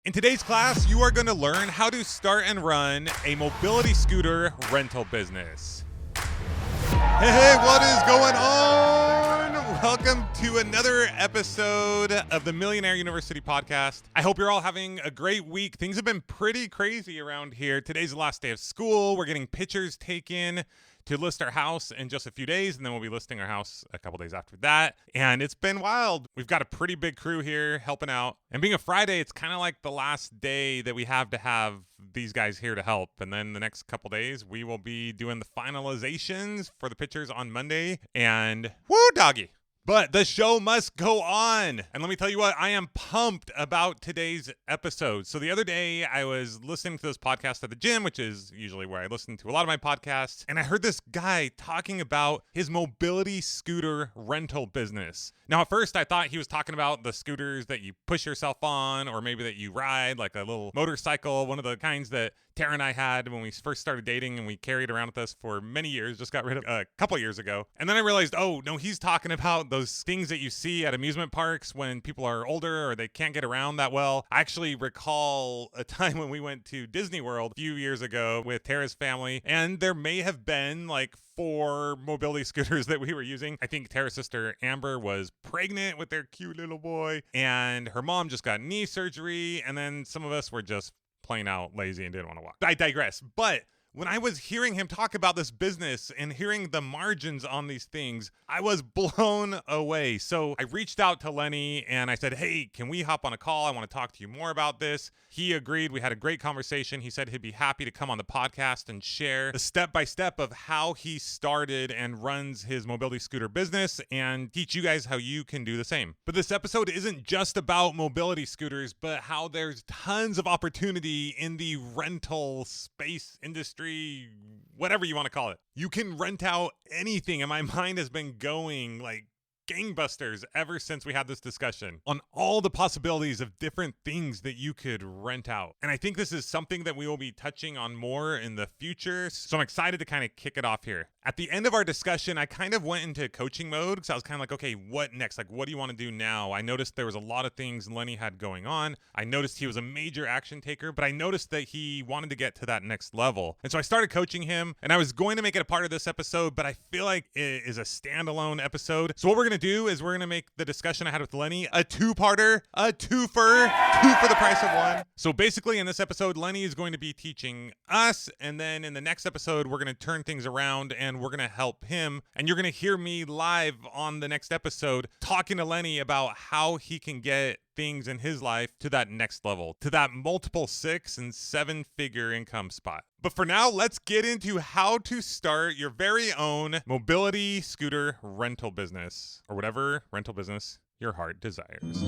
In today's class, you are going to learn how to start and run a mobility scooter rental business. Hey, what is going on? Welcome to another episode of the Millionaire University podcast. I hope you're all having a great week. Things have been pretty crazy around here. Today's the last day of school. We're getting pictures taken to list our house in just a few days, and then we'll be listing our house a couple days after that. And it's been wild. We've got a pretty big crew here helping out. And being a Friday, it's kind of like the last day that we have to have these guys here to help. And then the next couple days, we will be doing the finalizations for the pictures on Monday. And woo, doggy. But the show must go on. And let me tell you what, I am pumped about today's episode. So the other day, I was listening to this podcast at the gym, which is usually where I listen to a lot of my podcasts. And I heard this guy talking about his mobility scooter rental business. Now, at first, I thought he was talking about the scooters that you push yourself on, or maybe that you ride, like a little motorcycle, one of the kinds that Tara and I had when we first started dating and we carried around with us for many years, just got rid of a couple years ago. And then I realized, oh, no, he's talking about those things that you see at amusement parks when people are older or they can't get around that well. I actually recall a time when we went to Disney World a few years ago with Tara's family, and there may have been like 4 mobility scooters that we were using. I think Tara's sister Amber was pregnant with their cute little boy, and her mom just got knee surgery, and then some of us were just plain out lazy and didn't want to walk. I digress. But when I was hearing him talk about this business and hearing the margins on these things, I was blown away. So I reached out to Lenny and I said, hey, can we hop on a call? I want to talk to you more about this. He agreed. We had a great conversation. He said he'd be happy to come on the podcast and share the step-by-step of how he started and runs his mobility scooter business and teach you guys how you can do the same. But this episode isn't just about mobility scooters, but how there's tons of opportunity in the rental space industry, whatever you want to call it. You can rent out anything, and my mind has been going like gangbusters ever since we had this discussion on all the possibilities of different things that you could rent out. And I think this is something that we will be touching on more in the future. So I'm excited to kind of kick it off here. At the end of our discussion, I kind of went into coaching mode because I was kind of like, okay, what next? Like, what do you want to do now? I noticed there was a lot of things Lenny had going on. I noticed he was a major action taker, but I noticed that he wanted to get to that next level. And so I started coaching him, and I was going to make it a part of this episode, but I feel like it is a standalone episode. So what we're going to do is we're going to make the discussion I had with Lenny a two-parter, a twofer, 2 for the price of 1. So basically in this episode, Lenny is going to be teaching us, and then in the next episode, we're going to turn things around and we're going to help him. And you're going to hear me live on the next episode talking to Lenny about how he can get things in his life to that next level, to that multiple 6 and 7 figure income spot. But for now, let's get into how to start your very own mobility scooter rental business, or whatever rental business your heart desires.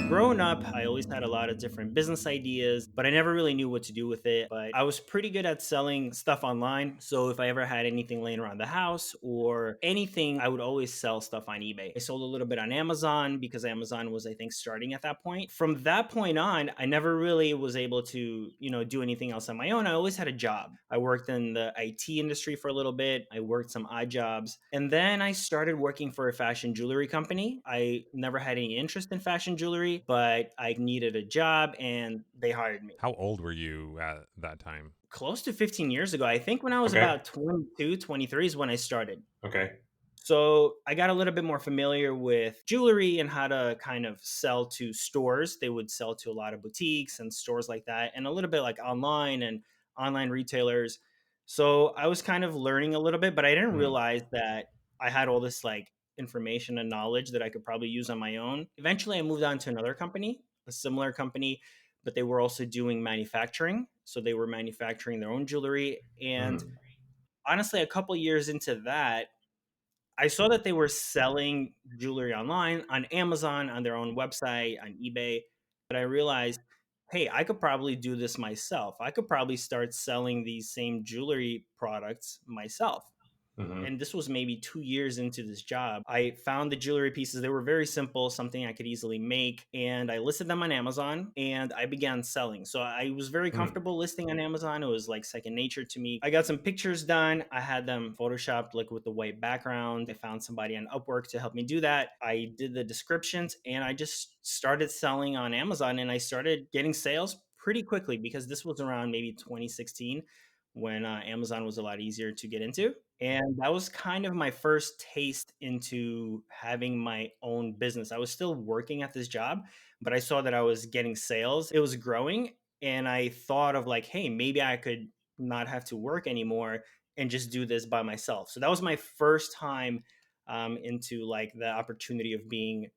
Growing up, I always had a lot of different business ideas, but I never really knew what to do with it. But I was pretty good at selling stuff online. So if I ever had anything laying around the house or anything, I would always sell stuff on eBay. I sold a little bit on Amazon because Amazon was, I think, starting at that point. From that point on, I never really was able to, do anything else on my own. I always had a job. I worked in the IT industry for a little bit. I worked some odd jobs. And then I started working for a fashion jewelry company. I never had any interest in fashion jewelry, but I needed a job and they hired me. How old were you at that time? Close to 15 years ago. I think when I was Okay. about 22, 23 is when I started. Okay. So I got a little bit more familiar with jewelry and how to kind of sell to stores. They would sell to a lot of boutiques and stores like that, and a little bit like online and online retailers. So I was kind of learning a little bit, but I didn't realize that I had all this like information and knowledge that I could probably use on my own. Eventually, I moved on to another company, a similar company, but they were also doing manufacturing. So they were manufacturing their own jewelry. And honestly, a couple years into that, I saw that they were selling jewelry online on Amazon, on their own website, on eBay. But I realized, hey, I could probably do this myself. I could probably start selling these same jewelry products myself. Hmm. And this was maybe 2 years into this job. I found the jewelry pieces. They were very simple, something I could easily make. And I listed them on Amazon and I began selling. So I was very Mm. comfortable listing on Amazon. It was like second nature to me. I got some pictures done. I had them photoshopped like with the white background. I found somebody on Upwork to help me do that. I did the descriptions and I just started selling on Amazon and I started getting sales pretty quickly because this was around maybe 2016 when Amazon was a lot easier to get into. And that was kind of my first taste into having my own business. I was still working at this job, but I saw that I was getting sales. It was growing. And I thought of like, hey, maybe I could not have to work anymore and just do this by myself. So that was my first time into like the opportunity of being,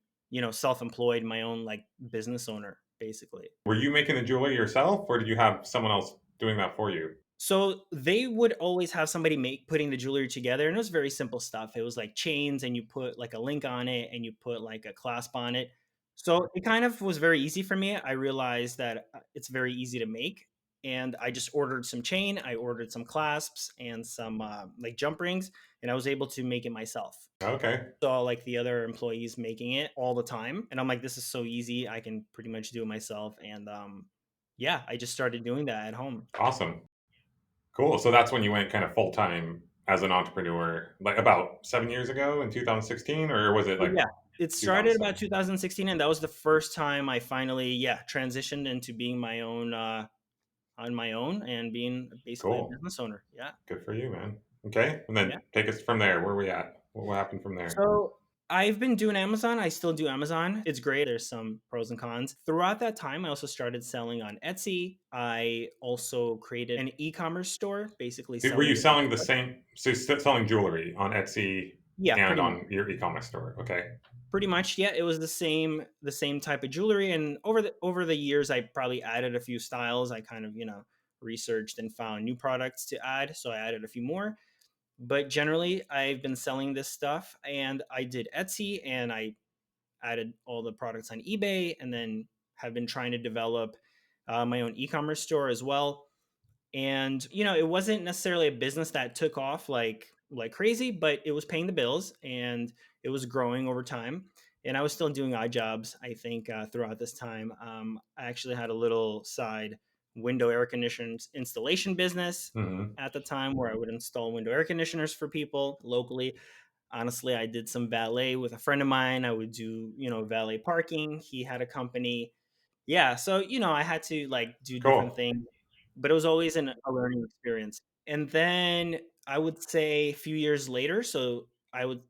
self employed, my own like business owner, basically. Were you making the jewelry yourself, or did you have someone else doing that for you? So they would always have somebody make putting the jewelry together, and it was very simple stuff. It was like chains, and you put like a link on it, and you put like a clasp on it. So it kind of was very easy for me. I realized that it's very easy to make, and I just ordered some chain. I ordered some clasps and some like jump rings, and I was able to make it myself. Okay, Saw like the other employees making it all the time, and I'm like, this is so easy. I can pretty much do it myself, and yeah, I just started doing that at home. awesome, cool. So that's when you went kind of full time as an entrepreneur, like about 7 years ago in 2016, or was it So, like yeah, it started about 2007? 2016, and that was the first time I finally, yeah, transitioned into being on my own and being basically a Cool, business owner. Yeah, good for you, man. Okay, and then yeah. take us from there. Where we at? What happened from there? So I've been doing Amazon. I still do Amazon. It's great. There's some pros and cons. Throughout that time, I also started selling on Etsy. I also created an e-commerce store, basically Were selling you different selling the products. same? So you're still selling jewelry on Etsy Yeah, and pretty much. on your e-commerce store? Okay, Pretty much, yeah. It was the same type of jewelry, and over the years, I probably added a few styles. I kind of researched and found new products to add, so I added a few more. But generally, I've been selling this stuff, and I did Etsy, and I added all the products on eBay, and then have been trying to develop my own e-commerce store as well. And it wasn't necessarily a business that took off like crazy, but it was paying the bills and it was growing over time. And I was still doing odd jobs, I think, throughout this time. I actually had a little side window air conditioners installation business hmm, at the time where I would install window air conditioners for people locally. Honestly, I did some valet with a friend of mine. I would do valet parking. He had a company. Yeah, so I had to like do different cool. things, but it was always a learning experience. And then I would say a few years later, so I would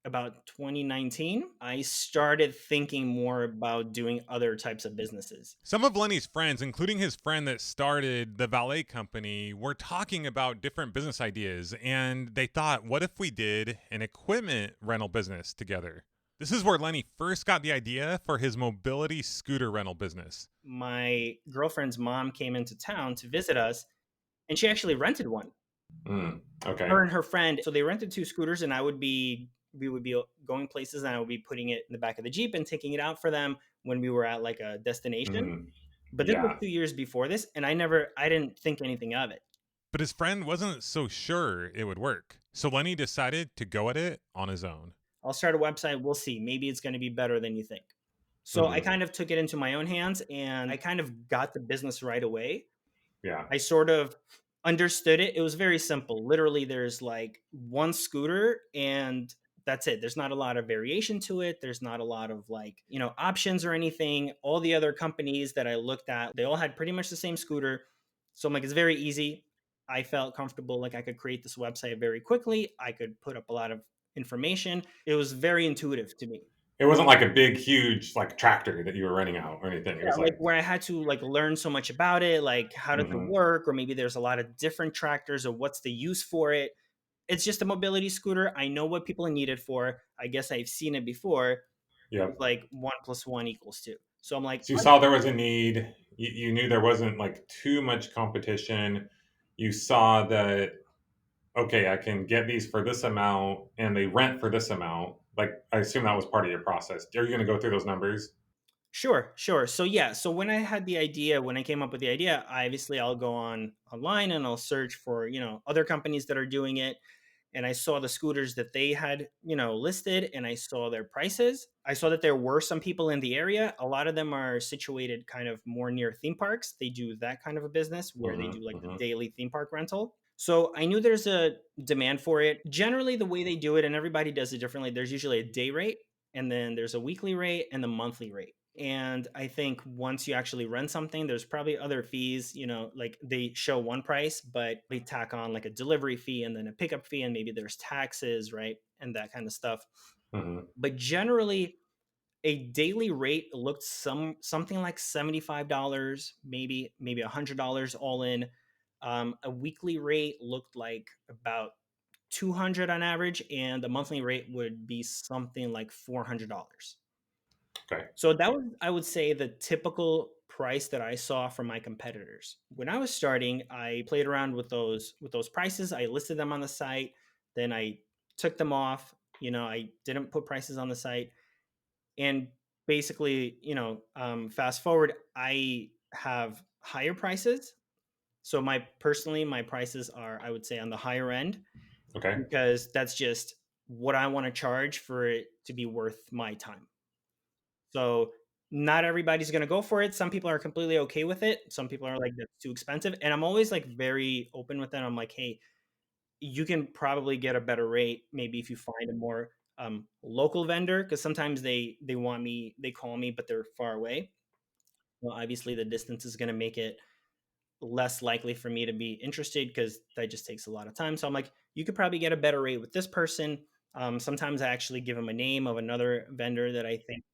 about 2019, I started thinking more about doing other types of businesses. Some of Lenny's friends, including his friend that started the valet company, were talking about different business ideas, and they thought, what if we did an equipment rental business together? This is where Lenny first got the idea for his mobility scooter rental business. My girlfriend's mom came into town to visit us, and she actually rented one. Mm, Her okay. and her friend, so they rented 2 scooters, and we would be going places, and I would be putting it in the back of the Jeep and taking it out for them when we were at, like, a destination. Mm, But this was yeah. 2 years before this, and I didn't think anything of it. But his friend wasn't so sure it would work. So Lenny decided to go at it on his own. "I'll start a website, we'll see, maybe it's gonna be better than you think." So I Hmm. kind of took it into my own hands, and I kind of got the business right away. Yeah. I sort of understood it. It was very simple. Literally, there's like one scooter and that's it. There's not a lot of variation to it. There's not a lot of like, options or anything. All the other companies that I looked at, they all had pretty much the same scooter. So I'm like, it's very easy. I felt comfortable like I could create this website very quickly. I could put up a lot of information. It was very intuitive to me. It wasn't like a big, huge like tractor that you were renting out or anything. It Yeah, was like like, where I had to like learn so much about it, like how does it hmm, work, or maybe there's a lot of different tractors, or what's the use for it. It's just a mobility scooter. I know what people need it for. I guess I've seen it before. yep. It's like 1 plus 1 equals 2. So I'm like, So you saw there was a need. You knew there wasn't like too much competition. You saw that, okay, I can get these for this amount and they rent for this amount. Like, I assume that was part of your process. Are you going to go through those numbers? sure, sure. So yeah, so when I had the idea, when I came up with the idea, obviously I'll go online and I'll search for other companies that are doing it. and I saw the scooters that they had, listed, and I saw their prices. I saw that there were some people in the area. A lot of them are situated kind of more near theme parks. They do that kind of a business where they do like the Mm-hmm. daily theme park rental. So I knew there's a demand for it. Generally, the way they do it, and everybody does it differently, there's usually a day rate, and then there's a weekly rate and the monthly rate. And I think once you actually rent something, there's probably other fees, like they show one price, but they tack on like a delivery fee and then a pickup fee, and maybe there's taxes, right? And that kind of stuff. Mm-hmm. But generally, a daily rate looked something like $75, maybe $100 all in. A weekly rate looked like about 200 on average, and the monthly rate would be something like $400. Okay. So that was, I would say, the typical price that I saw from my competitors. When I was starting, I played around with those prices. I listed them on the site, then I took them off. I didn't put prices on the site, and basically, fast forward, I have higher prices. So my prices are, I would say, on the higher end, Okay. because that's just what I want to charge for it to be worth my time. So not everybody's going to go for it. Some people are completely okay with it. Some people are like, that's too expensive. And I'm always like very open with it. I'm like, hey, you can probably get a better rate maybe if you find a more local vendor, because sometimes they call me, but they're far away. Well, obviously the distance is going to make it less likely for me to be interested, because that just takes a lot of time. So I'm like, you could probably get a better rate with this person. Sometimes I actually give them a name of another vendor that I think,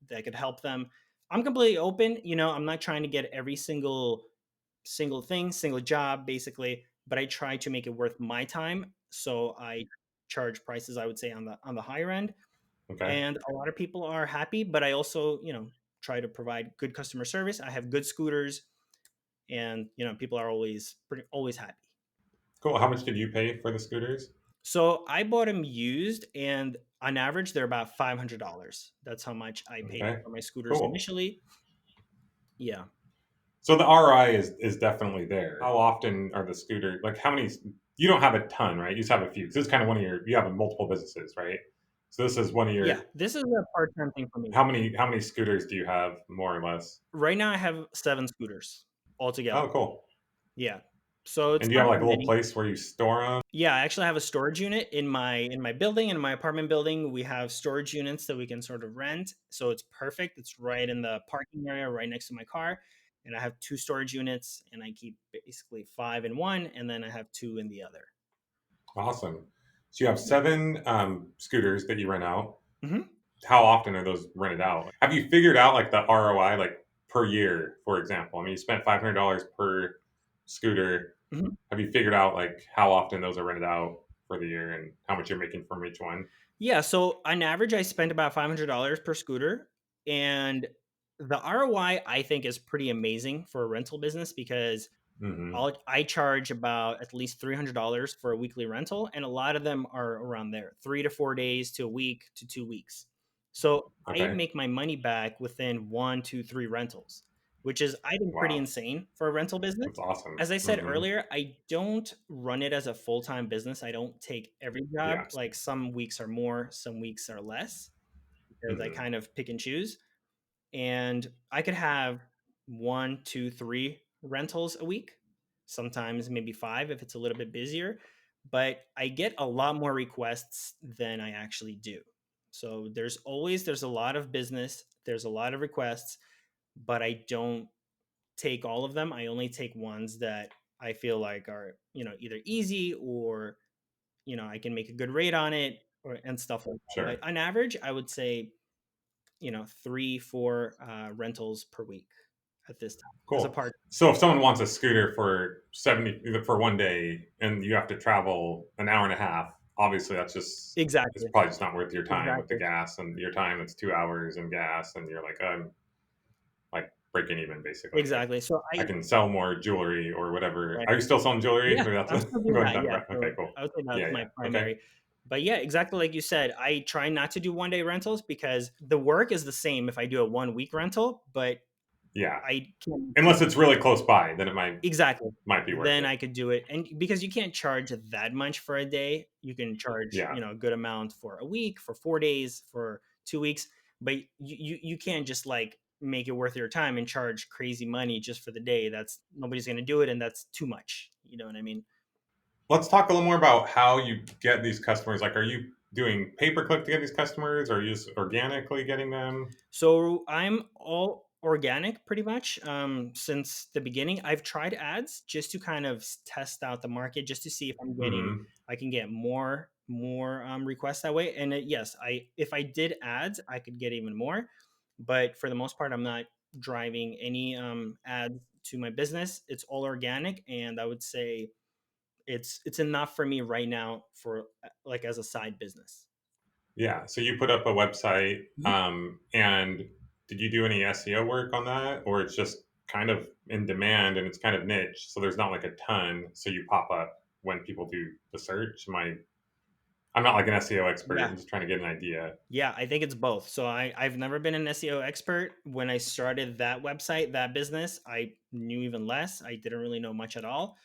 that could help them. I'm completely open. I'm not trying to get every single job, basically, but I try to make it worth my time. So I charge prices, I would say, on the higher end, Okay. and a lot of people are happy. But I also, try to provide good customer service. I have good scooters, and people are always happy. Cool. How much did you pay for the scooters? So I bought them used, and on average they're about $500. That's how much I paid Okay. for my scooters Cool. initially. Yeah. So the ROI is definitely there. How often are the scooter like how many you don't have a ton, right? You just have a few. 'Cause this is kind of one of you have multiple businesses, right? So this is one of Yeah, your this is a part-time thing for me. how many scooters do you have more or less? Right now I have 7 scooters Oh, altogether. cool. Yeah. So And it's do you have not like that a little many. place where you store them? Yeah, I actually have a storage unit in my building, in my apartment building. We have storage units that we can sort of rent. So it's perfect. It's right in the parking area, right next to my car. And I have 2 storage units, and I keep basically 5 in one, and then I have 2 in the other. Awesome. So you have Yeah. 7 scooters that you rent out. Hmm. How often are those rented out? Have you figured out like the ROI, like per year, for example? I mean, you spent $500 per scooter. Hmm. Have you figured out like how often those are rented out for the year and how much you're making from each one? Yeah. So on average, I spend about $500 per scooter. And the ROI, I think, is pretty amazing for a rental business, because Mm-hmm. I charge about at least $300 for a weekly rental, and a lot of them are around there, 3 to 4 days to a week to 2 weeks. So I Okay. make my money back within 1, 2, 3 rentals, which is, I think, pretty Wow. insane for a rental business. That's awesome. As I said Mm-hmm. earlier, I don't run it as a full time business. I don't take every job. Yeah. Like, some weeks are more, some weeks are less, because I Mm-hmm. kind of pick and choose. And I could have 1, 2, 3 rentals a week, sometimes maybe 5 if it's a little bit busier. But I get a lot more requests than I actually do. So there's a lot of business, there's a lot of requests, but I don't take all of them. I only take ones that I feel like are, either easy, or I can make a good rate on it, or and stuff like that. But Sure. on average, I would say, 3, 4 rentals per week at this time as a Cool. part. So if someone wants a scooter for 70 for one day and you have to travel an hour and a half, obviously that's just it's Exactly. probably just not worth your time with the Exactly. gas and your time. It's 2 hours and gas, and you're like, I'm like breaking even basically. Like Exactly. So I can sell more jewelry or whatever. Right. Are you still selling jewelry? Yeah, Maybe that's I'm still doing going that. down. Yeah. Okay, So cool. I would say that's Yeah, my yeah. Okay. primary. But yeah, exactly like you said, I try not to do 1 day rentals, because the work is the same if I do a 1 week rental, but Yeah. I can't. Unless it's really close by, then it Exactly. might be worth Then it. I could do it. And because you can't charge that much for a day, you can charge, Yeah. a good amount for a week, for 4 days, for 2 weeks. But you can't just like make it worth your time and charge crazy money just for the day. That's nobody's gonna do it, and that's too much. You know what I mean? Let's talk a little more about how you get these customers. Like, are you doing pay per click to get these customers, or are you just organically getting them? So I'm all organic pretty much since the beginning. I've tried ads just to kind of test out the market, just to see if Hmm. I can get more requests that way. And yes, I if I did ads, I could get even more. But for the most part, I'm not driving any ads to my business. It's all organic, and I would say it's enough for me right now for like as a side business. Yeah. So you put up a website, and did you do any SEO work on that, or it's just kind of in demand and it's kind of niche, so there's not like a ton, so you pop up when people do the search? I'm not like an SEO expert. Yeah. I'm just trying to get an idea. Yeah, I think it's both. So I've never been an SEO expert. When I started that website, that business, I knew even less. I didn't really know much at all.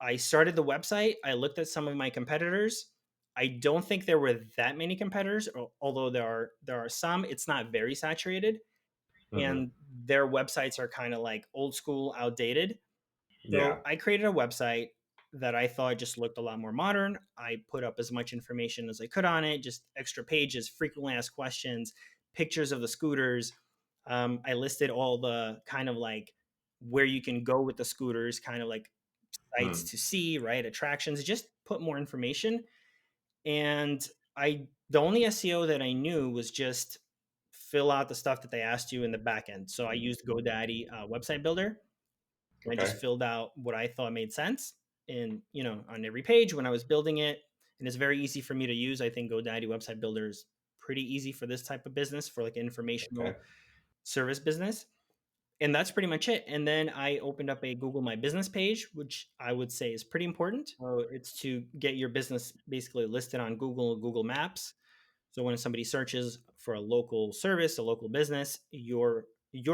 I started the website. I looked at some of my competitors. I don't think there were that many competitors, although there are some. It's not very saturated, Hmm. and their websites are kind of like old school, outdated. Yeah. So I created a website that I thought just looked a lot more modern. I put up as much information as I could on it, just extra pages, frequently asked questions, pictures of the scooters. I listed all the kind of like where you can go with the scooters, kind of like sites Hmm. to see, right? Attractions, just put more information. And the only SEO that I knew was just fill out the stuff that they asked you in the back end. So I used GoDaddy website builder, and I just Okay. filled out what I thought made sense in, on every page when I was building it. And it's very easy for me to use. I think GoDaddy website builder is pretty easy for this type of business, for like informational Okay. service business. And that's pretty much it. And then I opened up a Google My Business page, which I would say is pretty important. So it's to get your business basically listed on Google Maps. So when somebody searches for a local service, a local business, your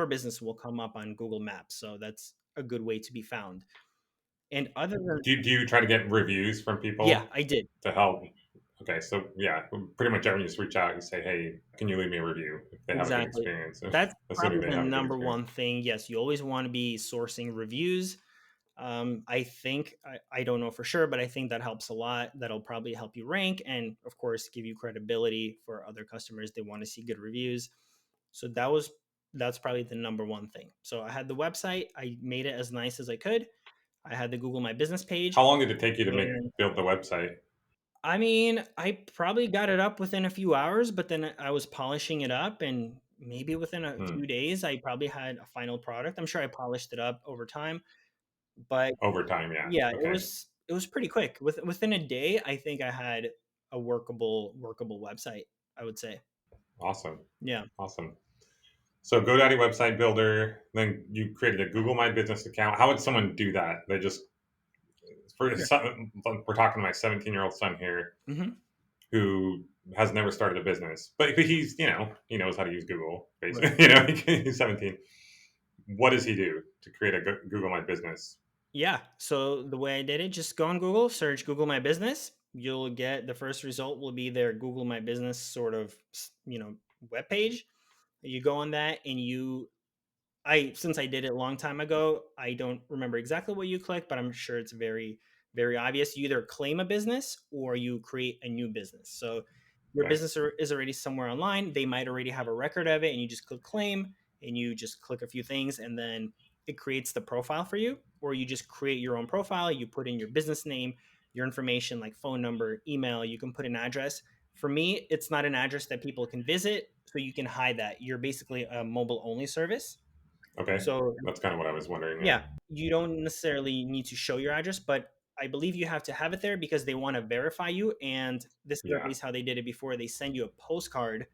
business will come up on Google Maps. So that's a good way to be found. And other than Do you try to get reviews from yeah, people I did. to help? Okay, so yeah, pretty much everyone just reach out and say, "Hey, can you leave me a review?" If they have a good Exactly. experience, That's assuming probably they the have a good number experience. one thing. Yes, you always want to be sourcing reviews. I think I don't know for sure, but I think that helps a lot. That'll probably help you rank and, of course, give you credibility for other customers. They want to see good reviews. So that's probably the number one thing. So I had the website. I made it as nice as I could. I had the Google My Business page, How long did it take you to make and build the website? I mean, I probably got it up within a few hours, but then I was polishing it up, and maybe within a Hmm. few days, I probably had a final product. I'm sure I polished it up over time, but Over time, yeah. yeah, Okay. it was pretty quick. Within a day, I think I had a workable website, I would say. Awesome. Yeah. Awesome. So GoDaddy website builder, then you created a Google My Business account. How would someone do that? They just Sure. we're talking to my 17-year-old son here Mhm. who has never started a business, but he's he knows how to use Google. Right. Basically, he's 17. What does he do to create a Google My Business? Yeah. So the way I did it, just go on Google, search Google My Business. You'll get the first result will be their Google My Business sort of, webpage. You go on that and since I did it a long time ago, I don't remember exactly what you click, but I'm sure it's very, very obvious. You either claim a business or you create a new business. So your Okay. business is already somewhere online. They might already have a record of it, and you just click claim and you just click a few things, and then it creates the profile for you. Or you just create your own profile. You put in your business name, your information like phone number, email. You can put an address. For me, it's not an address that people can visit, so you can hide that. You're basically a mobile only service. Okay. So That's kind of what I was wondering. Yeah. yeah, you don't necessarily need to show your address, but I believe you have to have it there because they want to verify you. And this is at Yeah. least how they did it before. They send you a postcard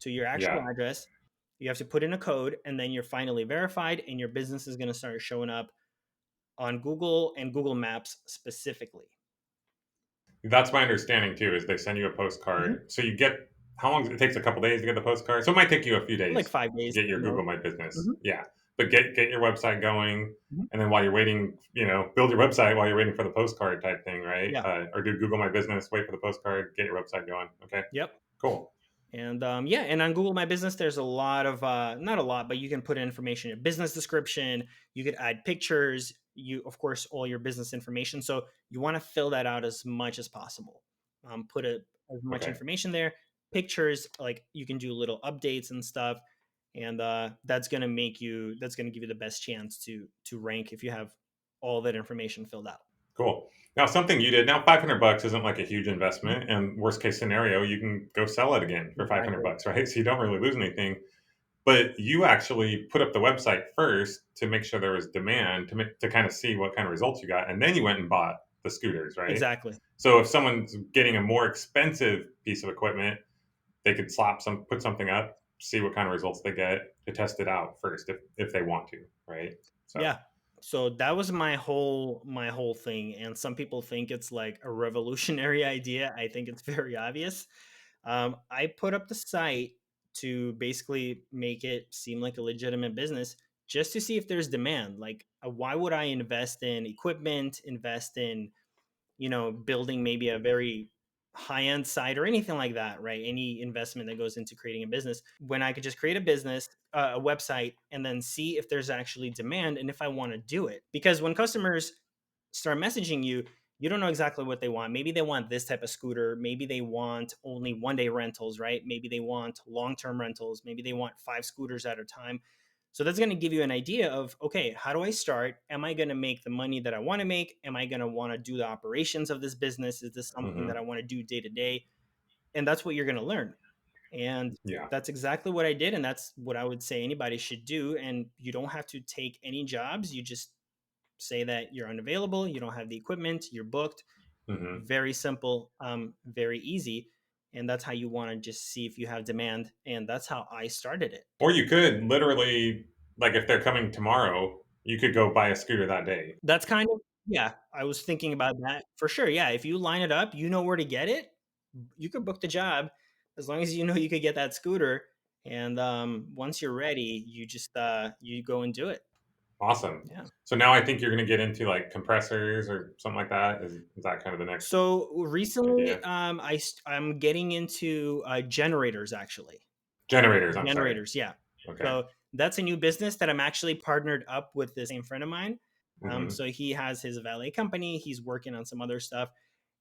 to your actual Yeah. address. You have to put in a code, and then you're finally verified, and your business is going to start showing up on Google and Google Maps specifically. That's my understanding too. Is they send you a Mhm. postcard, so you get how long? It takes a couple days to get the postcard, so it might take you a few Like days five to days get at your the Google most. My Business. Mhm. Yeah. but get your website going, Mhm. and then while you're waiting, build your website while you're waiting for the postcard type thing, right? Yeah. Or do Google My Business, wait for the postcard, get your website going. Okay, Yep. cool. And yeah, and on Google My Business, there's a lot of not a lot, but you can put in information, a business description. You could add pictures. You, of course, all your business information. So you want to fill that out as much as possible. Put as much Okay, information there. Pictures, like you can do little updates and stuff, and that's gonna give you the best chance to rank if you have all that information filled out. cool. Now, something you did. Now, $500 isn't like a huge Mhm. investment, and worst case scenario, you can go sell it again for 500 Exactly. bucks, right? So you don't really lose anything. But you actually put up the website first to make sure there was demand to kind of see what kind of results you got, and then you went and bought the scooters, right? Exactly. So if someone's getting a more expensive piece of equipment, they could put something up, see what kind of results they get to test it out first if they want to, right? So Yeah. So that was my whole thing, and some people think it's like a revolutionary idea. I think it's very obvious. I put up the site to basically make it seem like a legitimate business, just to see if there's demand. Like, why would I invest in equipment, invest in building maybe a very high end site or anything like that, right? Any investment that goes into creating a business when I could just create a business, a website, and then see if there's actually demand and if I want to do it. Because when customers start messaging you, you don't know exactly what they want. Maybe they want this type of scooter. Maybe they want only 1 day rentals, right? Maybe they want long term rentals. Maybe they want 5 scooters at a time. So that's going to give you an idea of, okay, how do I start? Am I going to make the money that I want to make? Am I going to want to do the operations of this business? Is this something that hmm I want to do day to day? And that's what you're going to learn. And yeah. that's exactly what I did. And that's what I would say anybody should do. And you don't have to take any jobs. You just say that you're unavailable, you don't have the equipment, you're booked. hmm Very simple, very easy. And that's how you want to just see if you have demand. And that's how I started it. Or you could literally, like, if they're coming tomorrow, you could go buy a scooter that day. That's kind of, yeah, I was thinking about that for sure. Yeah, if you line it up, you know where to get it. You could book the job as long as you know you could get that scooter. And once you're ready, you just you go and do it. Awesome. Yeah. So now I think you're going to get into like compressors or something like that. Is that kind of the next So recently, idea? I'm getting into generators actually. Generators. I'm sorry. Generators, yeah. Okay. So that's a new business that I'm actually partnered up with this same friend of mine. hmm So he has his valet company. He's working on some other stuff,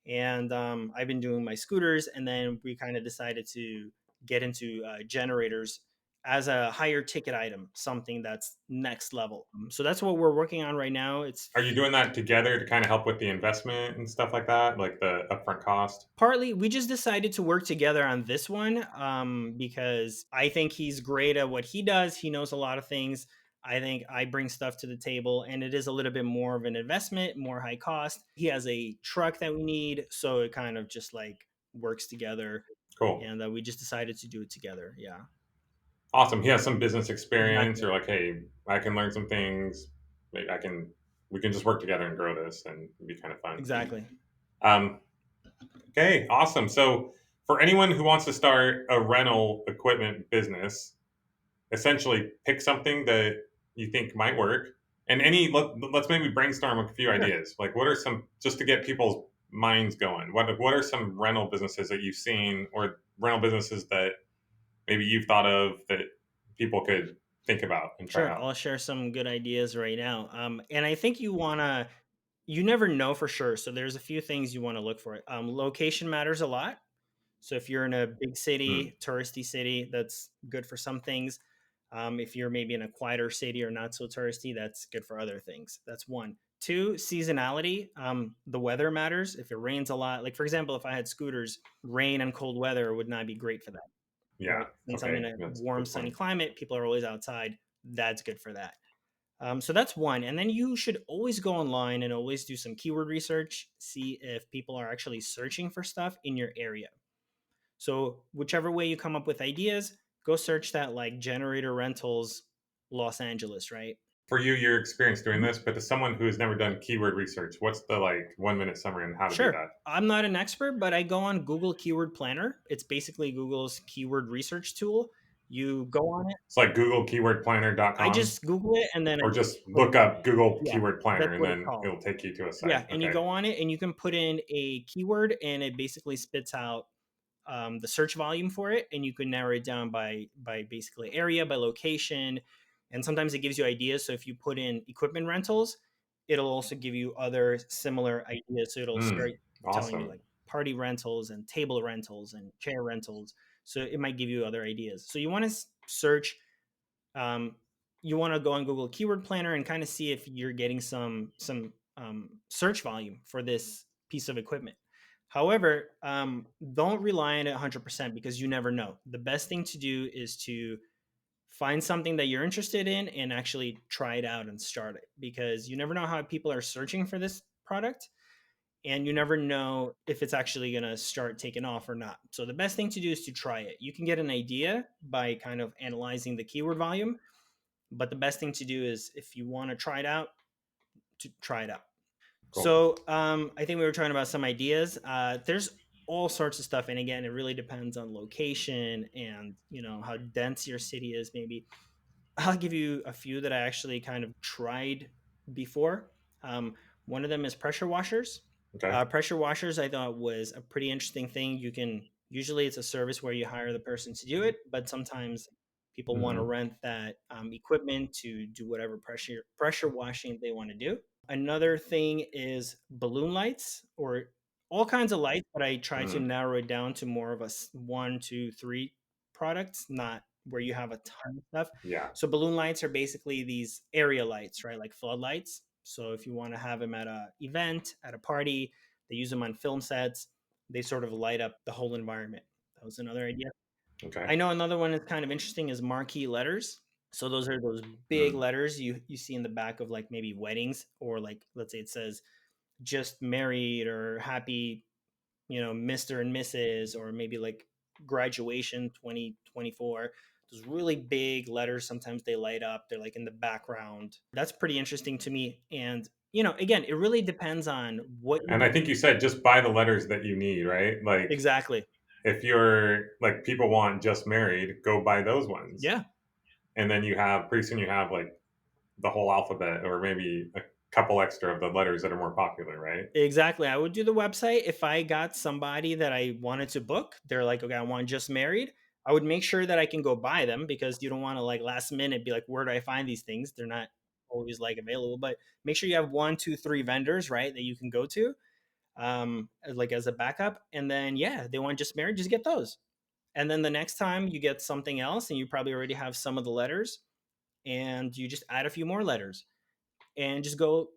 and I've been doing my scooters. And then we kind of decided to get into generators as a higher ticket item, something that's next level. So that's what we're working on right now. It's Are you doing that together to kind of help with the investment and stuff like that, like the upfront cost? partly we just decided to work together on this one because I think he's great at what he does. He knows a lot of things. I think I bring stuff to the table, and it is a little bit more of an investment, more high cost. He has a truck that we need, so it kind of just like works together, Cool. and we just decided to do it together. Yeah, Awesome. He has some business experience. exactly, You're like, hey, I can learn some things. Maybe we can just work together and grow this, and it'd be kind of fun. exactly. Um, okay, awesome. So for anyone who wants to start a rental equipment business, essentially pick something that you think might work, and let's maybe brainstorm a few Sure. ideas. Like, what are some, just to get people's minds going? What are some rental businesses that you've seen, or rental businesses that maybe you've thought of that people could think about and try Sure, out? I'll share some good ideas right now. And I think you never know for sure. So there's a few things you want to look for. Location matters a lot. So if you're in a big Hmm. city, touristy city, that's good for some things. If you're maybe in a quieter city or not so touristy, that's good for other things. That's one. Two, seasonality. The weather matters. If it rains a lot, like for example, if I had scooters, rain and cold weather would not be great for that, Yeah. right? Since I'm in Okay. a That's a warm, good sunny point. climate, people are always outside. That's good for that. So that's one. And then you should always go online and always do some keyword research, see if people are actually searching for stuff in your area. So, whichever way you come up with ideas, go search that like generator rentals Los Angeles, right? For you, your experience doing Mhm. this, but to someone who has never done keyword research, what's the like 1 minute summary on how to do Sure. that? I'm not an expert, but I go on Google Keyword Planner. It's basically Google's keyword research tool. You go on it. It's like I googlekeywordplanner.com, just Google it and then I or just just put look up Google yeah, Keyword that's Planner and what it's then called. it'll take you to a Yeah, site. and you Okay. go on it and you can put in a keyword and it basically spits out the search volume for it, and you can narrow it down by basically area, by location, and sometimes it gives you ideas. So if you put in equipment rentals, it'll also give you other similar ideas. So it'll start telling you Awesome. like party rentals and table rentals and chair rentals. So it might give you other ideas. So you want to search. Um, you want to go on Google Keyword Planner and kind of see if you're getting some search volume for this piece of equipment. However, don't rely on it 100% because you never know. The best thing to do is to find something that you're interested in and actually try it out and start it, because you never know how people are searching for this product, and you never know if it's actually going to start taking off or not. So the best thing to do is to try it. You can get an idea by kind of analyzing the keyword volume, but the best thing to do is, if you want to try it out, to try it out. Cool. So I think we were talking about some ideas. There's all sorts of stuff, and again, it really depends on location and how dense your city is. Maybe I'll give you a few that I actually kind of tried before. Um, One of them is pressure washers. Okay. Pressure washers, I thought, was a pretty interesting thing. You can usually it's a service where you hire the person to do it, but sometimes people want to Hmm. rent that equipment to do whatever pressure washing they want to do. Another thing is balloon lights, or all kinds of lights, but I try to Mm. narrow it down to more of a one, two, three products, not where you have a ton of stuff. Yeah. So balloon lights are basically these area lights, right? Like floodlights. So if you want to have them at a event, at a party, they use them on film sets. They sort of light up the whole environment. That was another idea. Okay. I know another one that's kind of interesting is marquee letters. So those are those big Mm. letters you see in the back of like maybe weddings, or like let's say it says just married or happy, Mr. and Mrs., or maybe like graduation 2024. Those really big letters, sometimes they light up, they're like in the background. That's pretty interesting to me. And, again, it really depends on what And I think you said just buy the letters that you need, right? Like exactly. if you're like people want just married, go buy those ones. Yeah. And then you have pretty soon you have like the whole alphabet or maybe a couple extra of the letters that are more popular, right? Exactly. I would do the website. If I got somebody that I wanted to book, they're like, okay, I want just married. I would make sure that I can go buy them, because you don't want to like last minute be like, where do I find these things? They're not always like available, but make sure you have one, two, three vendors, right, that you can go to, like as a backup. And then, yeah, they want just married, just get those. And then the next time you get something else and you probably already have some of the letters, and you just add a few more letters and just go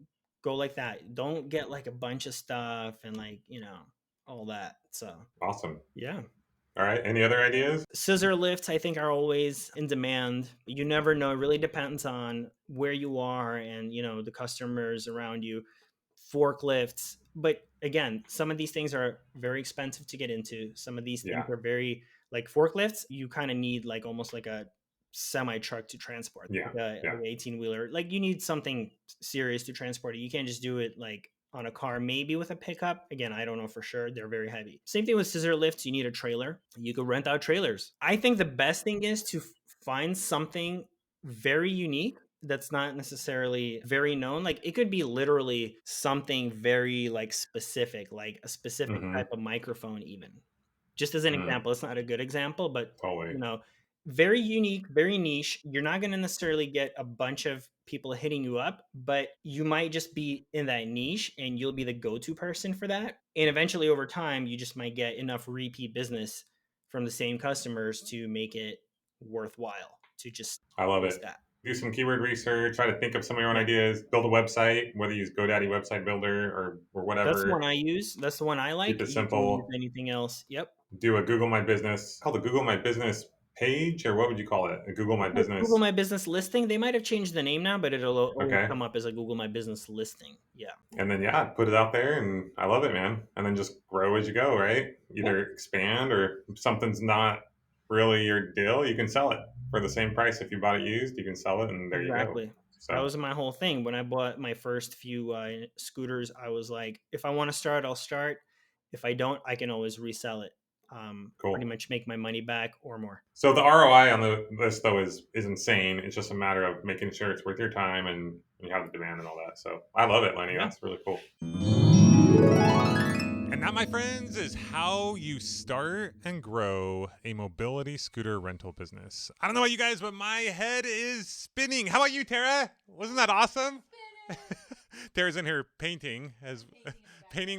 like that. Don't get like a bunch of stuff and like, all that. So, Awesome. yeah. All right. Any other ideas? Scissor lifts, I think, are always in demand. You never know. It really depends on where you are and, the customers around you. Forklifts. But again, some of these things are very expensive to get into. Some of these things Yeah. are very, like forklifts, you kind of need like almost like a semi truck to transport, Yeah. like Yeah. an 18 wheeler. Like you need something serious to transport it. You can't just do it like on a car, maybe with a pickup. Again, I don't know for sure. They're very heavy. Same thing with scissor lifts. You need a trailer. You could rent out trailers. I think the best thing is to find something very unique that's not necessarily very known. Like it could be literally something very like specific, like a specific type Mm-hmm. of microphone, even. Just as an Mm. example, it's not a good example, but Totally. you know, very unique, very niche. You're not going to necessarily get a bunch of people hitting you up, but you might just be in that niche and you'll be the go-to person for that. And eventually over time, you just might get enough repeat business from the same customers to make it worthwhile to just I love use it. that. Do some keyword research. Try to think of some of your own Yeah. ideas. Build a website, whether you use GoDaddy Website Builder or That's the one whatever. I use. That's the one I Keep like. it You can use simple. anything else. Yep. Do a Google My Business. Called the Google My Business page, or what would you call it? A Google My Like Google Business. My Business listing. They might have changed the name now, but it'll always Okay. come up as a Google My Business listing. Yeah. And then yeah, put it out there, and I love it, man. And then just grow as you go, right? Yeah. Either expand, or if something's not really your deal, you can sell it for the same price. If you bought it used, you can sell it, and there you go. Exactly. That So was my whole thing. When I bought my first few scooters, I was like, if I want to start, I'll start. If I don't, I can always resell it. Cool. pretty much make my money back or more. So the ROI on this though is insane. It's just a matter of making sure it's worth your time and you have the demand and all that. So I love it, Lenny. Yeah. That's really cool. And that, my friends, is how you start and grow a mobility scooter rental business. I don't know about you guys, but my head is spinning. How about you, Tara? Wasn't that awesome? Tara's in here painting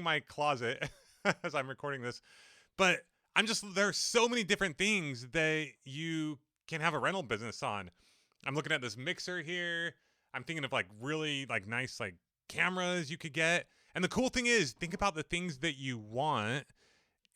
my closet as I'm recording this. But there's so many different things that you can have a rental business on. I'm looking at this mixer here. I'm thinking of like really like nice like cameras you could get. And the cool thing is, think about the things that you want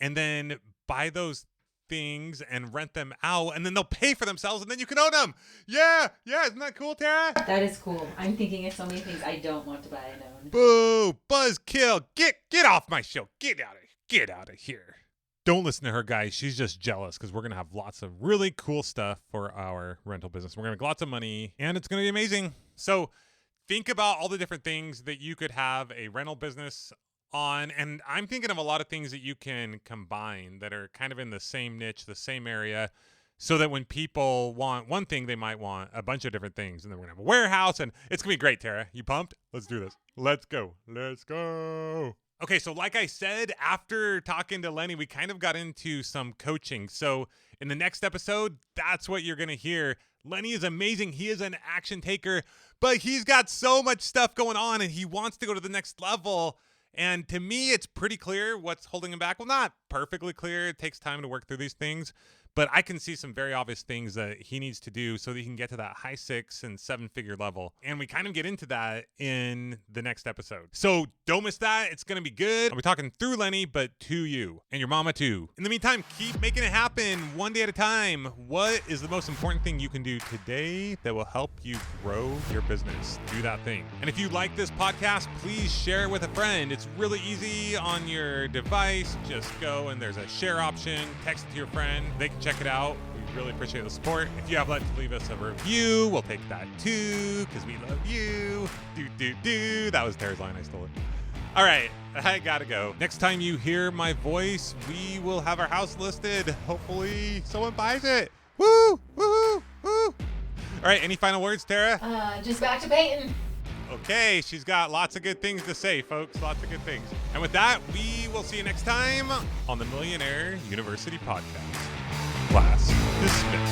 and then buy those things and rent them out, and then they'll pay for themselves and then you can own them. Yeah. Isn't that cool, Tara? That is cool. I'm thinking of so many things I don't want to buy and own. Boo! Buzzkill! Get off my show! Get out of here! Don't listen to her, guys. She's just jealous because we're gonna have lots of really cool stuff for our rental business. We're gonna make lots of money, and it's gonna be amazing. So think about all the different things that you could have a rental business on, and I'm thinking of a lot of things that you can combine that are kind of in the same niche, the same area, so that when people want one thing, they might want a bunch of different things. And then we're gonna have a warehouse, and it's gonna be great, Tara. You pumped? Let's do this. Let's go. Okay, so like I said, after talking to Lenny, we kind of got into some coaching. So in the next episode, that's what you're gonna hear. Lenny is amazing. He is an action taker, but he's got so much stuff going on and he wants to go to the next level. And to me, it's pretty clear what's holding him back. Well, not perfectly clear. It takes time to work through these things, but I can see some very obvious things that he needs to do so that he can get to that high 6 and 7-figure level. And we kind of get into that in the next episode. So don't miss that. It's going to be good. I'll be talking through Lenny, but to you and your mama too. In the meantime, keep making it happen one day at a time. What is the most important thing you can do today that will help you grow your business? Do that thing. And if you like this podcast, please share it with a friend. It's really easy on your device. Just go and there's a share option. Text it to your friend. They can check it out. We really appreciate the support. If you have left to leave us a review, we'll take that too, because we love you. That was Tara's line. I stole it. All right, I gotta go. Next time you hear my voice, we will have our house listed. Hopefully someone buys it. Woo! Woo! Woo! All right, any final words, Tara? Just back to painting. Okay, she's got lots of good things to say, folks. Lots of good things. And with that, we will see you next time on the Millionaire University Podcast. Class dismissed.